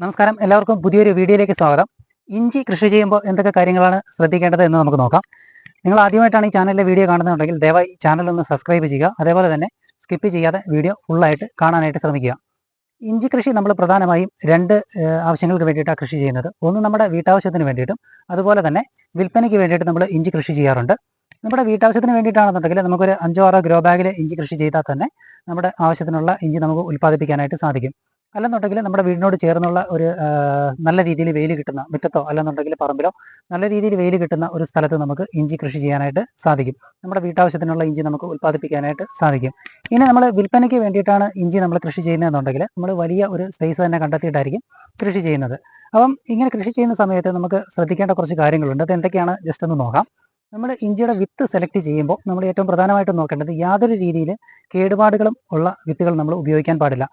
നമസ്കാരം, എല്ലാവർക്കും പുതിയൊരു വീഡിയോയിലേക്ക് സ്വാഗതം. ഇഞ്ചി കൃഷി ചെയ്യുമ്പോൾ എന്തൊക്കെ കാര്യങ്ങളാണ് ശ്രദ്ധിക്കേണ്ടത് എന്ന് നമുക്ക് നോക്കാം. നിങ്ങൾ ആദ്യമായിട്ടാണ് ഈ ചാനലിലെ വീഡിയോ കാണുന്നുണ്ടെങ്കിൽ ദയവായി ചാനൽ ഒന്ന് സബ്സ്ക്രൈബ് ചെയ്യുക. അതേപോലെ തന്നെ സ്കിപ്പ് ചെയ്യാതെ വീഡിയോ ഫുള്ളായിട്ട് കാണാനായിട്ട് ശ്രമിക്കുക. ഇഞ്ചി കൃഷി നമ്മൾ പ്രധാനമായും രണ്ട് ആവശ്യങ്ങൾക്ക് വേണ്ടിയിട്ടാണ് കൃഷി ചെയ്യുന്നത്. ഒന്ന് നമ്മുടെ വീട്ടാവശ്യത്തിന് വേണ്ടിയിട്ടും അതുപോലെ തന്നെ വിൽപ്പനയ്ക്ക് വേണ്ടിയിട്ട് നമ്മൾ ഇഞ്ചി കൃഷി ചെയ്യാറുണ്ട്. നമ്മുടെ വീട്ടാവശ്യത്തിന് വേണ്ടിയിട്ടാണെന്നുണ്ടെങ്കിൽ നമുക്കൊരു 5-6 ഗ്രോ ബാഗിൽ ഇഞ്ചി കൃഷി ചെയ്താൽ തന്നെ നമ്മുടെ ആവശ്യത്തിനുള്ള ഇഞ്ചി നമുക്ക് ഉൽപ്പാദിപ്പിക്കാനായിട്ട് സാധിക്കും. അല്ലെന്നുണ്ടെങ്കിൽ നമ്മുടെ വീടിനോട് ചേർന്നുള്ള ഒരു നല്ല രീതിയിൽ വെയിൽ കിട്ടുന്ന മുറ്റത്തോ അല്ലെന്നുണ്ടെങ്കിൽ പറമ്പിലോ നല്ല രീതിയിൽ വെയിൽ കിട്ടുന്ന ഒരു സ്ഥലത്ത് നമുക്ക് ഇഞ്ചി കൃഷി ചെയ്യാനായിട്ട് സാധിക്കും. നമ്മുടെ വീട്ടാവശ്യത്തിനുള്ള ഇഞ്ചി നമുക്ക് ഉൽപ്പാദിപ്പിക്കാനായിട്ട് സാധിക്കും. ഇനി നമ്മൾ വിൽപ്പനയ്ക്ക് വേണ്ടിയിട്ടാണ് ഇഞ്ചി നമ്മൾ കൃഷി ചെയ്യുന്നതെന്നുണ്ടെങ്കിൽ നമ്മൾ വലിയ ഒരു സ്പേസ് തന്നെ കണ്ടെത്തിയിട്ടായിരിക്കും കൃഷി ചെയ്യുന്നത്. അപ്പം ഇങ്ങനെ കൃഷി ചെയ്യുന്ന സമയത്ത് നമുക്ക് ശ്രദ്ധിക്കേണ്ട കുറച്ച് കാര്യങ്ങളുണ്ട്. അത് എന്തൊക്കെയാണ് ജസ്റ്റ് ഒന്ന് നോക്കാം. നമ്മൾ ഇഞ്ചിയുടെ വിത്ത് സെലക്ട് ചെയ്യുമ്പോൾ നമ്മൾ ഏറ്റവും പ്രധാനമായിട്ടും നോക്കേണ്ടത് യാതൊരു രീതിയിൽ കേടുപാടുകളും ഉള്ള വിത്തുകൾ നമ്മൾ ഉപയോഗിക്കാൻ പാടില്ല.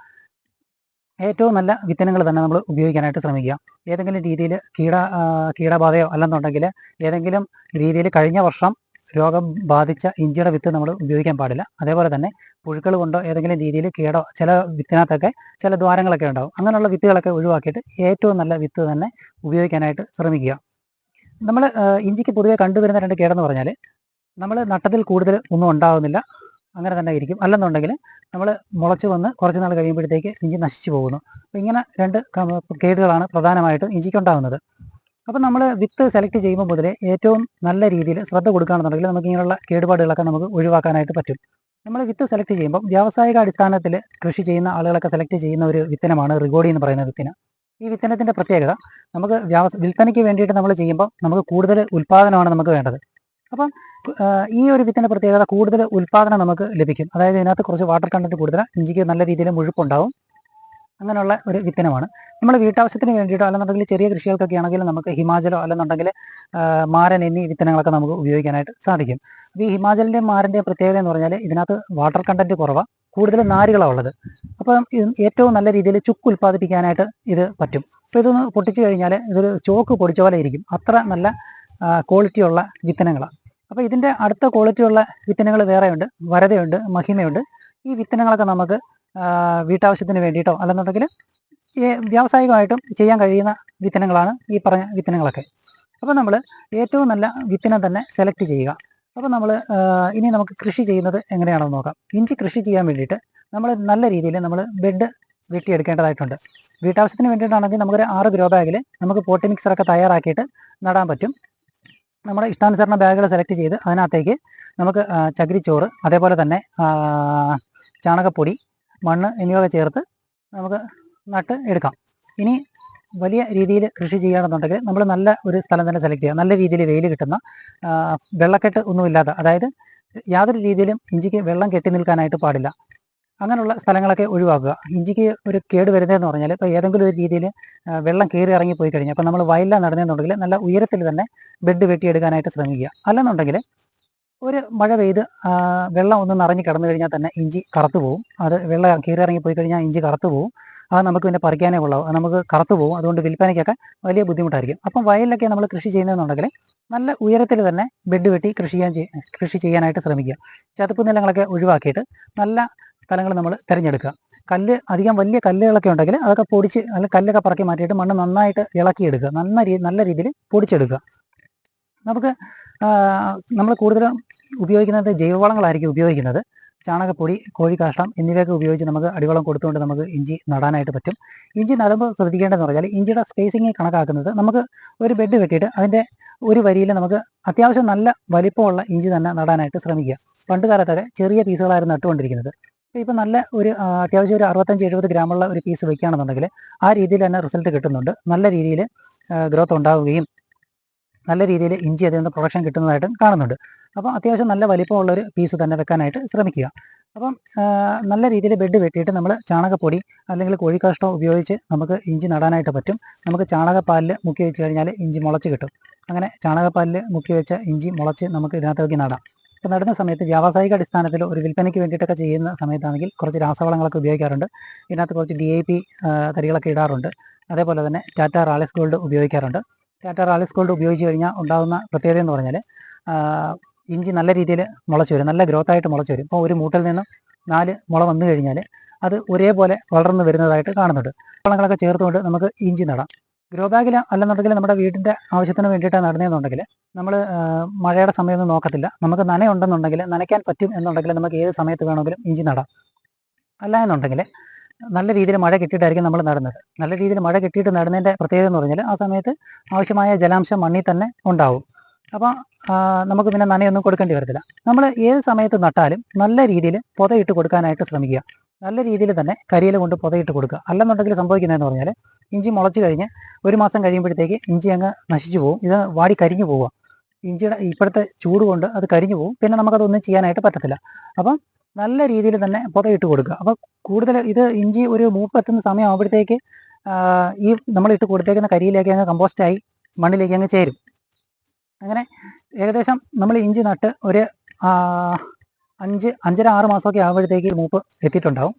ഏറ്റവും നല്ല വിത്തനങ്ങൾ തന്നെ നമ്മൾ ഉപയോഗിക്കാനായിട്ട് ശ്രമിക്കുക. ഏതെങ്കിലും രീതിയിൽ കീടബാധയോ അല്ലെന്നുണ്ടെങ്കിൽ ഏതെങ്കിലും രീതിയിൽ കഴിഞ്ഞ വർഷം രോഗം ബാധിച്ച ഇഞ്ചിയുടെ വിത്ത് നമ്മൾ ഉപയോഗിക്കാൻ പാടില്ല. അതേപോലെ തന്നെ പുഴുക്കൾ കൊണ്ടോ ഏതെങ്കിലും രീതിയിൽ ചില വിത്തിനകത്തൊക്കെ ചില ദ്വാരങ്ങളൊക്കെ ഉണ്ടാകും. അങ്ങനെയുള്ള വിത്തുകളൊക്കെ ഒഴിവാക്കിയിട്ട് ഏറ്റവും നല്ല വിത്ത് തന്നെ ഉപയോഗിക്കാനായിട്ട് ശ്രമിക്കുക. നമ്മൾ ഇഞ്ചിക്ക് പൊതുവെ കണ്ടുവരുന്ന രണ്ട് കേടെന്ന് പറഞ്ഞാൽ നമ്മൾ നട്ടതിൽ കൂടുതൽ ഒന്നും ഉണ്ടാകുന്നില്ല, അങ്ങനെ തന്നെ ഇരിക്കും. അല്ലെന്നുണ്ടെങ്കിൽ നമ്മൾ മുളച്ച് വന്ന് കുറച്ച് നാൾ കഴിയുമ്പോഴത്തേക്ക് ഇഞ്ചി നശിച്ചു പോകുന്നു. അപ്പോൾ ഇങ്ങനെ രണ്ട് കേടുകളാണ് പ്രധാനമായിട്ടും ഇഞ്ചിക്ക് ഉണ്ടാകുന്നത്. അപ്പോൾ നമ്മൾ വിത്ത് സെലക്ട് ചെയ്യുമ്പോൾ മുതലേ ഏറ്റവും നല്ല രീതിയിൽ ശ്രദ്ധ കൊടുക്കുകയാണെന്നുണ്ടെങ്കിൽ നമുക്ക് ഇങ്ങനെയുള്ള കേടുപാടുകളൊക്കെ നമുക്ക് ഒഴിവാക്കാനായിട്ട് പറ്റും. നമ്മൾ വിത്ത് സെലക്ട് ചെയ്യുമ്പോൾ വ്യാവസായിക അടിസ്ഥാനത്തിൽ കൃഷി ചെയ്യുന്ന ആളുകളൊക്കെ സെലക്ട് ചെയ്യുന്ന ഒരു വിത്തനമാണ് റിഗോഡി എന്ന് പറയുന്ന വിത്തിനം. ഈ വിത്തനത്തിൻ്റെ പ്രത്യേകത നമുക്ക് വിൽപ്പനയ്ക്ക് വേണ്ടിയിട്ട് നമ്മൾ ചെയ്യുമ്പോൾ നമുക്ക് കൂടുതൽ ഉൽപ്പാദനമാണ് നമുക്ക് വേണ്ടത്. അപ്പം ഈ ഒരു വിത്തിൻ്റെ പ്രത്യേകത കൂടുതൽ ഉൽപ്പാദനം നമുക്ക് ലഭിക്കും. അതായത് ഇതിനകത്ത് കുറച്ച് വാട്ടർ കണ്ടൻറ്റ് കൂടുതൽ, ഇഞ്ചിക്ക് നല്ല രീതിയിൽ മുഴുപ്പുണ്ടാവും. അങ്ങനെയുള്ള ഒരു വിത്തനമാണ്. നമ്മൾ വീട്ടാവശ്യത്തിന് വേണ്ടിയിട്ടോ അല്ലെന്നുണ്ടെങ്കിൽ ചെറിയ കൃഷികൾക്കൊക്കെ ആണെങ്കിൽ നമുക്ക് ഹിമാചലോ അല്ലെന്നുണ്ടെങ്കിൽ മാരൻ എന്നീ വിത്തനങ്ങളൊക്കെ നമുക്ക് ഉപയോഗിക്കാനായിട്ട് സാധിക്കും. ഈ ഹിമാചലിൻ്റെയും മാരൻ്റെയും പ്രത്യേകത എന്ന് പറഞ്ഞാൽ ഇതിനകത്ത് വാട്ടർ കണ്ടൻറ്റ് കുറവാണ്, കൂടുതൽ നാരുകളാണ് ഉള്ളത്. അപ്പം ഏറ്റവും നല്ല രീതിയിൽ ചുക്ക് ഉൽപ്പാദിപ്പിക്കാനായിട്ട് ഇത് പറ്റും. അപ്പോൾ ഇതൊന്ന് പൊട്ടിച്ചു കഴിഞ്ഞാൽ ഇതൊരു ചോക്ക് പൊടിച്ച പോലെ ഇരിക്കും. അത്ര നല്ല ക്വാളിറ്റിയുള്ള വിത്തനങ്ങളാണ്. അപ്പോൾ ഇതിൻ്റെ അടുത്ത ക്വാളിറ്റിയുള്ള വിത്തനങ്ങൾ വേറെയുണ്ട്, വരതയുണ്ട്, മഹിമയുണ്ട്. ഈ വിത്തനങ്ങളൊക്കെ നമുക്ക് വീട്ടാവശ്യത്തിന് വേണ്ടിയിട്ടോ അല്ലെന്നുണ്ടെങ്കിൽ വ്യാവസായികമായിട്ടും ചെയ്യാൻ കഴിയുന്ന വിത്തനങ്ങളാണ് ഈ പറഞ്ഞ വിത്തനങ്ങളൊക്കെ. അപ്പോൾ നമ്മൾ ഏറ്റവും നല്ല വിത്തനം തന്നെ സെലക്ട് ചെയ്യുക. അപ്പോൾ നമ്മൾ ഇനി നമുക്ക് കൃഷി ചെയ്യുന്നത് എങ്ങനെയാണെന്ന് നോക്കാം. ഇഞ്ചി കൃഷി ചെയ്യാൻ വേണ്ടിയിട്ട് നമ്മൾ നല്ല രീതിയിൽ നമ്മൾ ബെഡ് വെട്ടിയെടുക്കേണ്ടതായിട്ടുണ്ട്. വീട്ടാവശ്യത്തിന് വേണ്ടിയിട്ടാണെങ്കിൽ നമുക്കൊരു 6 ഗ്രോ ബാഗിൽ നമുക്ക് പോട്ടി മിക്സറൊക്കെ തയ്യാറാക്കിയിട്ട് നടാൻ പറ്റും. നമ്മുടെ ഇഷ്ടാനുസരണ ബാഗുകൾ സെലക്ട് ചെയ്ത് അതിനകത്തേക്ക് നമുക്ക് ചകിരിച്ചോറ്, അതേപോലെ തന്നെ ചാണകപ്പൊടി, മണ്ണ് എന്നിവയൊക്കെ ചേർത്ത് നമുക്ക് നട്ട് എടുക്കാം. ഇനി വലിയ രീതിയിൽ കൃഷി ചെയ്യുകയാണെന്നുണ്ടെങ്കിൽ നമ്മൾ നല്ല ഒരു സ്ഥലം തന്നെ സെലക്ട് ചെയ്യുക. നല്ല രീതിയിൽ വെയിൽ കിട്ടുന്ന, വെള്ളക്കെട്ട് ഒന്നുമില്ലാത്ത, അതായത് യാതൊരു രീതിയിലും ഇഞ്ചിക്ക് വെള്ളം കെട്ടി നിൽക്കാനായിട്ട് പാടില്ല. അങ്ങനെയുള്ള സ്ഥലങ്ങളൊക്കെ ഒഴിവാക്കുക. ഇഞ്ചിക്ക് ഒരു കേട് വരുന്നതെന്ന് പറഞ്ഞാൽ ഇപ്പോൾ ഏതെങ്കിലും ഒരു രീതിയിൽ വെള്ളം കയറി ഇറങ്ങിപ്പോയി കഴിഞ്ഞാൽ, അപ്പോൾ നമ്മൾ വയലിലാണ് നടന്നതെന്നുണ്ടെങ്കിൽ നല്ല ഉയരത്തിൽ തന്നെ ബെഡ് വെട്ടിയെടുക്കാനായിട്ട് ശ്രമിക്കുക. അല്ലെന്നുണ്ടെങ്കിൽ ഒരു മഴ പെയ്ത് വെള്ളം ഒന്ന് നിറഞ്ഞ് കിടന്നു കഴിഞ്ഞാൽ തന്നെ ഇഞ്ചി കറുത്തു പോകും. അത് വെള്ളം കയറി ഇറങ്ങിപ്പോയി കഴിഞ്ഞാൽ ഇഞ്ചി കറുത്തു പോകും. അത് നമുക്ക് പിന്നെ പറിക്കാനേ ഉള്ളൂ, നമുക്ക് കറുത്തു പോകും. അതുകൊണ്ട് വിൽപ്പനയ്ക്കൊക്കെ വലിയ ബുദ്ധിമുട്ടായിരിക്കും. അപ്പം വയലിലൊക്കെ നമ്മൾ കൃഷി ചെയ്യുന്നതെന്നുണ്ടെങ്കിൽ നല്ല ഉയരത്തിൽ തന്നെ ബെഡ് വെട്ടി കൃഷി ചെയ്യാനായിട്ട് ശ്രമിക്കുക. ചതുപ്പ് നിലങ്ങളൊക്കെ ഒഴിവാക്കിയിട്ട് നല്ല സ്ഥലങ്ങൾ നമ്മൾ തിരഞ്ഞെടുക്കുക. അധികം വലിയ കല്ലുകളൊക്കെ ഉണ്ടെങ്കിൽ അതൊക്കെ പൊടിച്ച്, അല്ലെങ്കിൽ കല്ലൊക്കെ പറക്കി മാറ്റിയിട്ട് മണ്ണ് നന്നായിട്ട് ഇളക്കിയെടുക്കുക. നല്ല രീതിയിൽ പൊടിച്ചെടുക്കുക. നമുക്ക് നമ്മൾ കൂടുതലും ഉപയോഗിക്കുന്നത് ജൈവവളങ്ങളായിരിക്കും ഉപയോഗിക്കുന്നത്. ചാണകപ്പൊടി, കോഴിക്കാഷ്ടം എന്നിവയൊക്കെ ഉപയോഗിച്ച് നമുക്ക് അടിവളം കൊടുത്തുകൊണ്ട് നമുക്ക് ഇഞ്ചി നടാനായിട്ട് പറ്റും. ഇഞ്ചി നടുമ്പോൾ ശ്രദ്ധിക്കേണ്ടതെന്ന് പറഞ്ഞാൽ ഇഞ്ചിയുടെ സ്പേസിങ് കണക്കാക്കുന്നത് നമുക്ക് ഒരു ബെഡ് വെട്ടിയിട്ട് അതിൻ്റെ ഒരു വരിയിൽ നമുക്ക് അത്യാവശ്യം നല്ല വലിപ്പമുള്ള ഇഞ്ചി തന്നെ നടാനായിട്ട് ശ്രമിക്കുക. പണ്ട് കാലത്തൊക്കെ ചെറിയ പീസുകളായിരുന്നു നട്ടുകൊണ്ടിരിക്കുന്നത്. ഇപ്പോൾ നല്ല ഒരു അത്യാവശ്യം ഒരു 65-70 ഗ്രാമുള്ള ഒരു പീസ് വയ്ക്കുകയാണെന്നുണ്ടെങ്കിൽ ആ രീതിയിൽ തന്നെ റിസൾട്ട് കിട്ടുന്നുണ്ട്. നല്ല രീതിയിൽ ഗ്രോത്ത് ഉണ്ടാവുകയും നല്ല രീതിയിൽ ഇഞ്ചി അതിൽ നിന്ന് പ്രൊഡക്ഷൻ കിട്ടുന്നതായിട്ടും കാണുന്നുണ്ട്. അപ്പോൾ അത്യാവശ്യം നല്ല വലിപ്പമുള്ളൊരു പീസ് തന്നെ വെക്കാനായിട്ട് ശ്രമിക്കുക. അപ്പം നല്ല രീതിയിൽ ബെഡ് വെട്ടിയിട്ട് നമ്മൾ ചാണകപ്പൊടി അല്ലെങ്കിൽ കോഴിക്കാഷ്ടം ഉപയോഗിച്ച് നമുക്ക് ഇഞ്ചി നടാനായിട്ട് പറ്റും. നമുക്ക് ചാണകപ്പാലിൽ മുക്കി വെച്ച് കഴിഞ്ഞാൽ ഇഞ്ചി മുളച്ച് കിട്ടും. അങ്ങനെ ചാണകപ്പാലിൽ മുക്കി വെച്ച ഇഞ്ചി മുളച്ച് നമുക്ക് ഇതിനകത്തേക്ക് നടാം. ഇപ്പോൾ നടുന്ന സമയത്ത് വ്യാവസായിക അടിസ്ഥാനത്തിൽ ഒരു വിൽപ്പനയ്ക്ക് വേണ്ടിയിട്ടൊക്കെ ചെയ്യുന്ന സമയത്താണെങ്കിൽ കുറച്ച് രാസവളങ്ങളൊക്കെ ഉപയോഗിക്കാറുണ്ട്. ഇതിനകത്ത് കുറച്ച് DAP തരികളൊക്കെ ഇടാറുണ്ട്. അതേപോലെ തന്നെ ടാറ്റ റാലിസ് ഗോൾഡ് ഉപയോഗിക്കാറുണ്ട്. ടാറ്റ റാലിസ് ഗോൾഡ് ഉപയോഗിച്ച് കഴിഞ്ഞാൽ ഉണ്ടാകുന്ന പ്രത്യേകത എന്ന് പറഞ്ഞാൽ ഇഞ്ചി നല്ല രീതിയിൽ മുളച്ച് വരും, നല്ല ഗ്രോത്തായിട്ട് മുളച്ച് വരും. ഇപ്പോൾ ഒരു മൂട്ടിൽ നിന്ന് 4 മുള വന്നു കഴിഞ്ഞാൽ അത് ഒരേപോലെ വളർന്നു വരുന്നതായിട്ട് കാണുന്നുണ്ട്. വളങ്ങളൊക്കെ ചേർത്തുകൊണ്ട് നമുക്ക് ഇഞ്ചി നടാം. ഗ്രോ ബാഗിൽ അല്ലെന്നുണ്ടെങ്കിൽ നമ്മുടെ വീടിൻ്റെ ആവശ്യത്തിന് വേണ്ടിയിട്ട് നടുന്നതെന്നുണ്ടെങ്കിൽ നമ്മൾ മഴയുടെ സമയമൊന്നും നോക്കത്തില്ല. നമുക്ക് നനയുണ്ടെന്നുണ്ടെങ്കിൽ നനയ്ക്കാൻ പറ്റും എന്നുണ്ടെങ്കിൽ നമുക്ക് ഏത് സമയത്ത് വേണമെങ്കിലും ഇഞ്ചി നടാം. അല്ല എന്നുണ്ടെങ്കിൽ നല്ല രീതിയിൽ മഴ കിട്ടിയിട്ടായിരിക്കും നമ്മൾ നടുന്നത്. നല്ല രീതിയിൽ മഴ കിട്ടിയിട്ട് നടുന്നതിൻ്റെ പ്രത്യേകത എന്ന് പറഞ്ഞാൽ ആ സമയത്ത് ആവശ്യമായ ജലാംശം മണ്ണിൽ തന്നെ ഉണ്ടാവും. അപ്പോൾ നമുക്ക് പിന്നെ നനയൊന്നും കൊടുക്കേണ്ടി വരത്തില്ല. നമ്മൾ ഏത് സമയത്ത് നട്ടാലും നല്ല രീതിയിൽ പുതയിട്ട് കൊടുക്കാനായിട്ട് ശ്രമിക്കുക. നല്ല രീതിയിൽ തന്നെ കരിയില കൊണ്ട് പുതയിട്ട് കൊടുക്കുക. അല്ലെന്നുണ്ടെങ്കിൽ സംഭവിക്കുന്നതെന്ന് പറഞ്ഞാൽ ഇഞ്ചി മുളച്ച് കഴിഞ്ഞ് 1 മാസം കഴിയുമ്പോഴത്തേക്ക് ഇഞ്ചി അങ്ങ് നശിച്ചു പോകും. ഇത് വാടി കരിഞ്ഞു പോവുക. ഇഞ്ചിയുടെ ഇപ്പോഴത്തെ ചൂട് കൊണ്ട് അത് കരിഞ്ഞു പോകും. പിന്നെ നമുക്കതൊന്നും ചെയ്യാനായിട്ട് പറ്റത്തില്ല. അപ്പം നല്ല രീതിയിൽ തന്നെ പുതയിട്ട് കൊടുക്കുക. അപ്പോൾ കൂടുതൽ ഇത് ഇഞ്ചി ഒരു മൂപ്പെത്തുന്ന സമയമാകുമ്പോഴത്തേക്ക് ഈ നമ്മളിട്ട് കൊടുത്തേക്കുന്ന കരിയിലേക്ക് അങ്ങ് കമ്പോസ്റ്റായി മണ്ണിലേക്ക് അങ്ങ് ചേരും. അങ്ങനെ ഏകദേശം നമ്മൾ ഇഞ്ചി നട്ട് ഒരു 5-5.5 മാസമൊക്കെ ആകുമ്പോഴത്തേക്ക് മൂപ്പ് എത്തിയിട്ടുണ്ടാവും.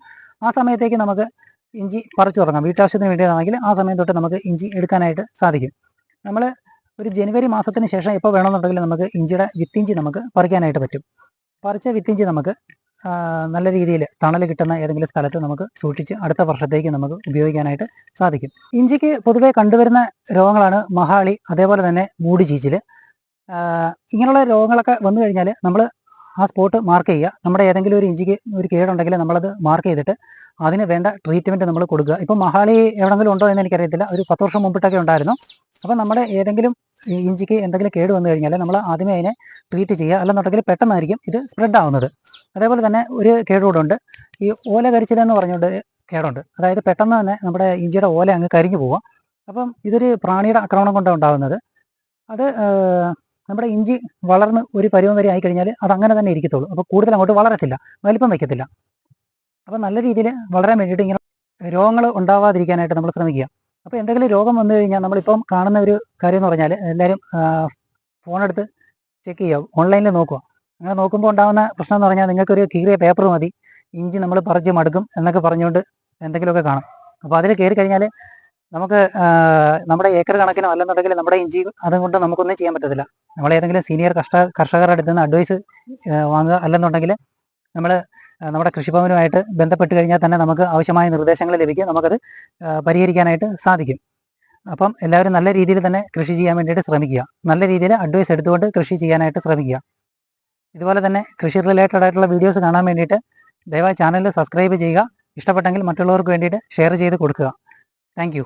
ആ സമയത്തേക്ക് നമുക്ക് ഇഞ്ചി പറിച്ചു തുടങ്ങാം. വീട്ടാവശ്യത്തിന് വേണ്ടിയതാണെങ്കിൽ ആ സമയം തൊട്ട് നമുക്ക് ഇഞ്ചി എടുക്കാനായിട്ട് സാധിക്കും. നമ്മൾ ഒരു ജനുവരി മാസത്തിന് ശേഷം എപ്പോൾ വേണമെന്നുണ്ടെങ്കിൽ നമുക്ക് ഇഞ്ചിയുടെ വിത്തിഞ്ചി നമുക്ക് പറിക്കാനായിട്ട് പറ്റും. പറിച്ച വിത്തിഞ്ചി നമുക്ക് നല്ല രീതിയിൽ തണൽ കിട്ടുന്ന ഏതെങ്കിലും സ്ഥലത്ത് നമുക്ക് സൂക്ഷിച്ച് അടുത്ത വർഷത്തേക്ക് നമുക്ക് ഉപയോഗിക്കാനായിട്ട് സാധിക്കും. ഇഞ്ചിക്ക് പൊതുവേ കണ്ടുവരുന്ന രോഗങ്ങളാണ് മഹാളി, അതേപോലെ തന്നെ മൂട് ചീച്ചിൽ. ഇങ്ങനെയുള്ള രോഗങ്ങളൊക്കെ വന്നു കഴിഞ്ഞാൽ നമ്മൾ ആ സ്പോട്ട് മാർക്ക് ചെയ്യുക. നമ്മുടെ ഏതെങ്കിലും ഒരു ഇഞ്ചിക്ക് ഒരു കേടുണ്ടെങ്കിൽ നമ്മളത് മാർക്ക് ചെയ്തിട്ട് അതിന് വേണ്ട ട്രീറ്റ്മെൻറ്റ് നമ്മൾ കൊടുക്കുക. ഇപ്പം മഹാളി എവിടെയെങ്കിലും ഉണ്ടോ എന്ന് എനിക്കറിയത്തില്ല. ഒരു 10 വർഷം മുമ്പിട്ടൊക്കെ ഉണ്ടായിരുന്നു. അപ്പം നമ്മുടെ ഏതെങ്കിലും ഇഞ്ചിക്ക് എന്തെങ്കിലും കേട് വന്നു കഴിഞ്ഞാൽ നമ്മൾ ആദ്യമേ അതിനെ ട്രീറ്റ് ചെയ്യുക. അല്ലെന്നുണ്ടെങ്കിൽ പെട്ടെന്നായിരിക്കും ഇത് സ്പ്രെഡ് ആവുന്നത്. അതേപോലെ തന്നെ ഒരു കേടുകൂടെ ഉണ്ട്, ഈ ഓല കരിച്ചിലെന്ന് പറഞ്ഞുകൊണ്ട് കേടുണ്ട്. അതായത് പെട്ടെന്ന് തന്നെ നമ്മുടെ ഇഞ്ചിയുടെ ഓല അങ്ങ് കരിഞ്ഞു പോവുക. അപ്പം ഇതൊരു പ്രാണിയുടെ ആക്രമണം കൊണ്ടാണ് ഉണ്ടാകുന്നത്. അത് നമ്മുടെ ഇഞ്ചി വളർന്ന് ഒരു പരുവം വരെ ആയിക്കഴിഞ്ഞാൽ അത് അങ്ങനെ തന്നെ ഇരിക്കത്തുള്ളൂ. അപ്പോൾ കൂടുതൽ അങ്ങോട്ട് വളരത്തില്ല, വലിപ്പം വയ്ക്കത്തില്ല. അപ്പോൾ നല്ല രീതിയിൽ വളരാൻ വേണ്ടിയിട്ട് ഇങ്ങനെ രോഗങ്ങൾ ഉണ്ടാവാതിരിക്കാനായിട്ട് നമ്മൾ ശ്രമിക്കുക. അപ്പോൾ എന്തെങ്കിലും രോഗം വന്നു കഴിഞ്ഞാൽ നമ്മളിപ്പം കാണുന്ന ഒരു കാര്യം എന്ന് പറഞ്ഞാൽ എല്ലാവരും ഫോണെടുത്ത് ചെക്ക് ചെയ്യുക, ഓൺലൈനിൽ നോക്കുക. അങ്ങനെ നോക്കുമ്പോൾ ഉണ്ടാകുന്ന പ്രശ്നം എന്ന് പറഞ്ഞാൽ നിങ്ങൾക്കൊരു കീറിയ പേപ്പർ മതി, ഇഞ്ചി നമ്മൾ പറിച്ച് മടുക്കും എന്നൊക്കെ പറഞ്ഞുകൊണ്ട് എന്തെങ്കിലുമൊക്കെ കാണും. അപ്പോൾ അതിൽ കയറി കഴിഞ്ഞാൽ നമുക്ക് നമ്മുടെ ഏക്കർ കണക്കിനോ അല്ലെന്നുണ്ടെങ്കിൽ നമ്മുടെ ഇഞ്ചി അതുകൊണ്ട് നമുക്കൊന്നും ചെയ്യാൻ പറ്റത്തില്ല. നമ്മൾ ഏതെങ്കിലും സീനിയർ കർഷകരുടെ അടുത്ത് നിന്ന് അഡ്വൈസ് വാങ്ങുക. അല്ലെന്നുണ്ടെങ്കിൽ നമ്മൾ നമ്മുടെ കൃഷിഭവനുമായിട്ട് ബന്ധപ്പെട്ട് കഴിഞ്ഞാൽ തന്നെ നമുക്ക് ആവശ്യമായ നിർദ്ദേശങ്ങൾ ലഭിക്കും. നമുക്കത് പരിഹരിക്കാനായിട്ട് സാധിക്കും. അപ്പം എല്ലാവരും നല്ല രീതിയിൽ തന്നെ കൃഷി ചെയ്യാൻ വേണ്ടിയിട്ട് ശ്രമിക്കുക. നല്ല രീതിയിൽ അഡ്വൈസ് എടുത്തുകൊണ്ട് കൃഷി ചെയ്യാനായിട്ട് ശ്രമിക്കുക. ഇതുപോലെ തന്നെ കൃഷി റിലേറ്റഡ് ആയിട്ടുള്ള വീഡിയോസ് കാണാൻ വേണ്ടിയിട്ട് ദയവായി ചാനൽ സബ്സ്ക്രൈബ് ചെയ്യുക. ഇഷ്ടപ്പെട്ടെങ്കിൽ മറ്റുള്ളവർക്ക് വേണ്ടിയിട്ട് ഷെയർ ചെയ്ത് കൊടുക്കുക. താങ്ക്